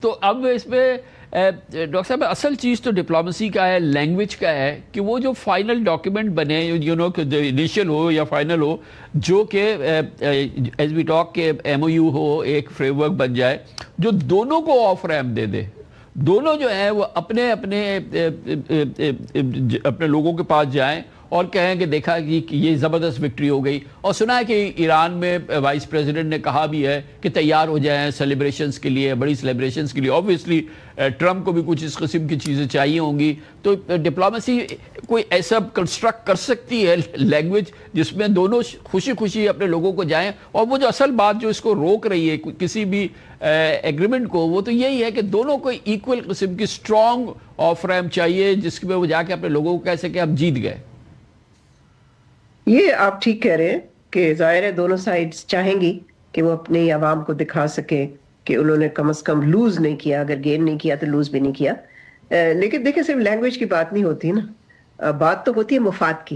تو اب اس میں ڈاکٹر صاحب اصل چیز تو ڈپلومسی کا ہے، لینگویج کا ہے کہ وہ جو فائنل ڈاکیومنٹ بنے کہ انیشیل ہو یا فائنل ہو، جو کہ ایز وی ٹاک کے ایم او یو ہو، ایک فریم ورک بن جائے جو دونوں کو آف ریمپ دے دے. دونوں جو ہیں وہ اپنے لوگوں کے پاس جائیں اور کہیں کہ دیکھا کہ یہ زبردست وکٹری ہو گئی. اور سنا ہے کہ ایران میں وائس پریزیڈنٹ نے کہا بھی ہے کہ تیار ہو جائیں سیلیبریشنز کے لیے، بڑی سیلیبریشنز کے لیے. آبویسلی ٹرمپ کو بھی کچھ اس قسم کی چیزیں چاہیے ہوں گی. تو ڈپلومیسی کوئی ایسا کنسٹرکٹ کر سکتی ہے لینگویج جس میں دونوں خوشی خوشی اپنے لوگوں کو جائیں. اور وہ جو اصل بات جو اس کو روک رہی ہے کسی بھی ایگریمنٹ کو، وہ تو یہی ہے کہ دونوں کو ایکول قسم کی اسٹرانگ آف ریمپ چاہیے جس میں وہ جا کے اپنے لوگوں کو کہہ سکے ہم جیت گئے. یہ آپ ٹھیک کہہ رہے ہیں کہ ظاہر ہے دونوں سائڈز چاہیں گی کہ وہ اپنی عوام کو دکھا سکے کہ انہوں نے کم از کم لوز نہیں کیا، اگر گین نہیں کیا تو لوز بھی نہیں کیا. لیکن دیکھیں صرف لینگویج کی بات نہیں ہوتی نا، بات تو ہوتی ہے مفاد کی،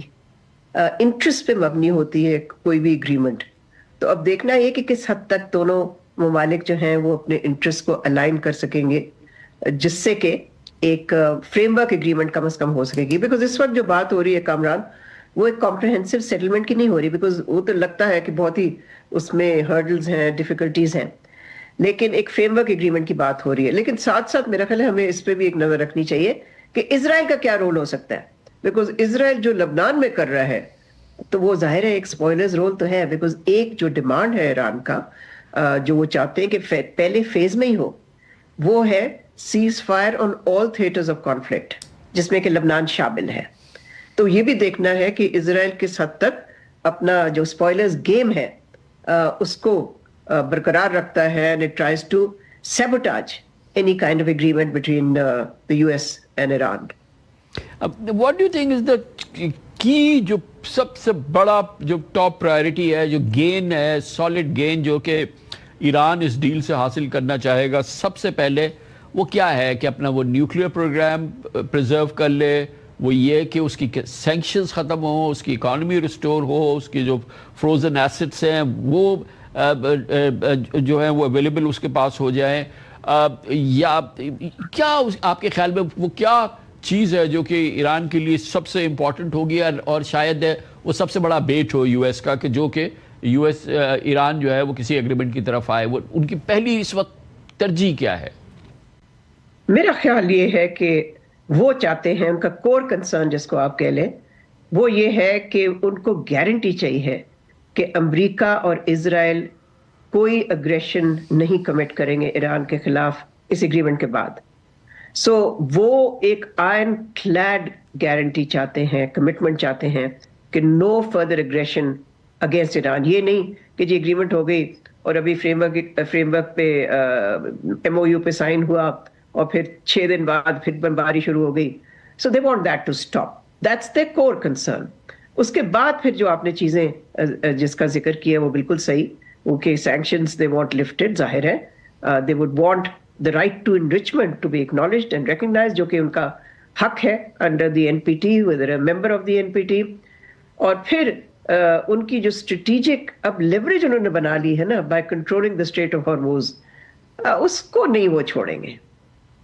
انٹرسٹ پہ مبنی ہوتی ہے کوئی بھی اگریمنٹ. تو اب دیکھنا یہ کہ کس حد تک دونوں ممالک جو ہیں وہ اپنے انٹرسٹ کو الائن کر سکیں گے جس سے کہ ایک فریم ورک اگریمنٹ کم از کم ہو سکے گی. بیکاز اس وقت جو بات ہو رہی ہے کامران، وہ ایک کمپریہنسو سیٹلمنٹ کی نہیں ہو رہی، بیکاز وہ تو لگتا ہے کہ بہت ہی اس میں ہرڈلز ہیں، ڈیفیکلٹیز ہیں، لیکن ایک فریم ورک ایگریمنٹ کی بات ہو رہی ہے. لیکن ساتھ ساتھ میرا خیال ہے ہمیں اس پہ بھی ایک نظر رکھنی چاہیے کہ اسرائیل کا کیا رول ہو سکتا ہے. بیکاز اسرائیل جو لبنان میں کر رہا ہے تو وہ ظاہر ہے ایک اسپوائلرز رول تو ہے. بیکاز ایک جو ڈیمانڈ ہے ایران کا جو وہ چاہتے ہیں کہ پہلے فیز میں ہی ہو، وہ ہے cease fire on all theatres of conflict, جس میں کہ لبنان شامل ہے. تو یہ بھی دیکھنا ہے کہ اسرائیل کس حد تک اپنا جو اسپوائلرز گیم ہے اس کو برقرار رکھتا ہے and it tries to sabotage any kind of agreement between the US and Iran. What do you think is the key جو سب سے بڑا جو ٹاپ پرائرٹی ہے، جو گین ہے، سالڈ گین جو کہ ایران اس ڈیل سے حاصل کرنا چاہے گا، سب سے پہلے وہ کیا ہے؟ کہ اپنا وہ نیوکلیئر پروگرام پریزرو کر لے، وہ یہ کہ اس کی سینکشنز ختم ہوں، اس کی اکانومی ریسٹور ہو، اس کی جو فروزن ایسٹس ہیں وہ جو ہیں وہ اویلیبل اس کے پاس ہو جائیں، یا کیا آپ کے خیال میں وہ کیا چیز ہے جو کہ ایران کے لیے سب سے امپورٹنٹ ہوگی اور شاید وہ سب سے بڑا بیٹ ہو یو ایس کا، کہ جو کہ یو ایس ایران جو ہے وہ کسی ایگریمنٹ کی طرف آئے؟ وہ ان کی پہلی اس وقت ترجیح کیا ہے؟ میرا خیال یہ ہے کہ وہ چاہتے ہیں، ان کا کور کنسرن جس کو آپ کہہ لیں، وہ یہ ہے کہ ان کو گارنٹی چاہیے کہ امریکہ اور اسرائیل کوئی اگریشن نہیں کمٹ کریں گے ایران کے خلاف اس ایگریمنٹ کے بعد. سو وہ ایک آئرن کلیڈ گارنٹی چاہتے ہیں، کمٹمنٹ چاہتے ہیں کہ نو فردر اگریشن اگینسٹ ایران. یہ نہیں کہ جی ایگریمنٹ ہو گئی اور ابھی فریم ورک پہ ایم او یو پہ سائن ہوا اور پھر 6 دن بعد پھر بمباری شروع ہو گئی. So they want that to stop, that's their core concern. اس کے بعد پھر جو آپ نے چیزیں جس کا ذکر کیا وہ بالکل صحیح، وہ کہ سینکشنز دے وانٹ لفٹڈ. ظاہر ہے they would want the right to enrichment to be acknowledged and recognized، جو کہ ان کا حق ہے under the NPT whether a member of the NPT. اور پھر ان کی جو اسٹریٹجک اب لیوریج انہوں نے بنا لی ہے نا by controlling the Strait of Hormuz، اس کو نہیں وہ چھوڑیں گے.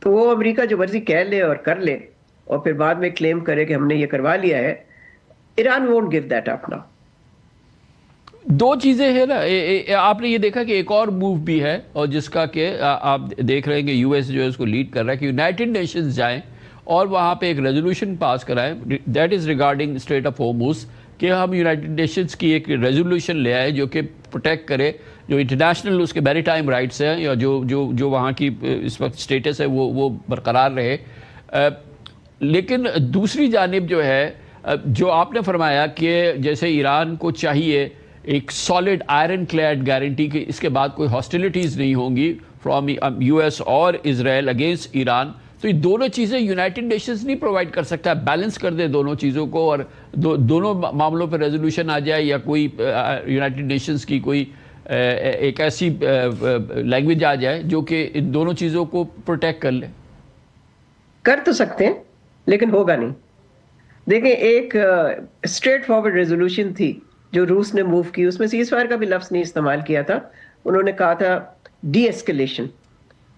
تو وہ امریکہ جو مرضی کہہ لے اور کر لے اور پھر بعد میں کلیم کرے کہ ہم نے یہ کروا لیا ہے، Iran won't give that up now. دو چیزیں ہیں نا، آپ نے یہ دیکھا کہ ایک اور موو بھی ہے اور جس کا کہ آپ دیکھ رہے ہیں کہ یو ایس جو ہے اس کو لیڈ کر رہا ہے کہ یونائٹڈ نیشنز جائیں اور وہاں پہ ایک ریزولوشن پاس کرائیں، that is regarding Strait of Hormuz, کہ ہم یونائٹڈ نیشنز کی ایک ریزولوشن لے آئے جو کہ پروٹیکٹ کرے جو انٹرنیشنل اس کے میری ٹائم رائٹس ہیں یا جو وہاں کی اس وقت اسٹیٹس ہے وہ برقرار رہے. لیکن دوسری جانب جو ہے جو آپ نے فرمایا کہ جیسے ایران کو چاہیے ایک سالڈ آئرن کلیڈ گارنٹی کہ اس کے بعد کوئی ہاسٹیلیٹیز نہیں ہوں گی فرام یو ایس اور اسرائیل اگینسٹ ایران، تو یہ دونوں چیزیں یونائٹڈ نیشنز نہیں پرووائڈ کر سکتا. بیلنس کر دے دونوں چیزوں کو اور دونوں معاملوں پہ ریزولوشن آ جائے یا کوئی یونائٹڈ نیشنز کی کوئی ایک ایسی لینگویج آ جائے جو کہ ان دونوں چیزوں کو پروٹیکٹ کر لے. کر تو سکتے ہیں لیکن ہوگا نہیں. دیکھیں ایک اسٹریٹ فارورڈ ریزولوشن تھی جو روس نے موو کی، اس میں سیز فائر کا بھی لفظ نہیں استعمال کیا تھا. انہوں نے کہا تھا ڈی ایسکیلیشن.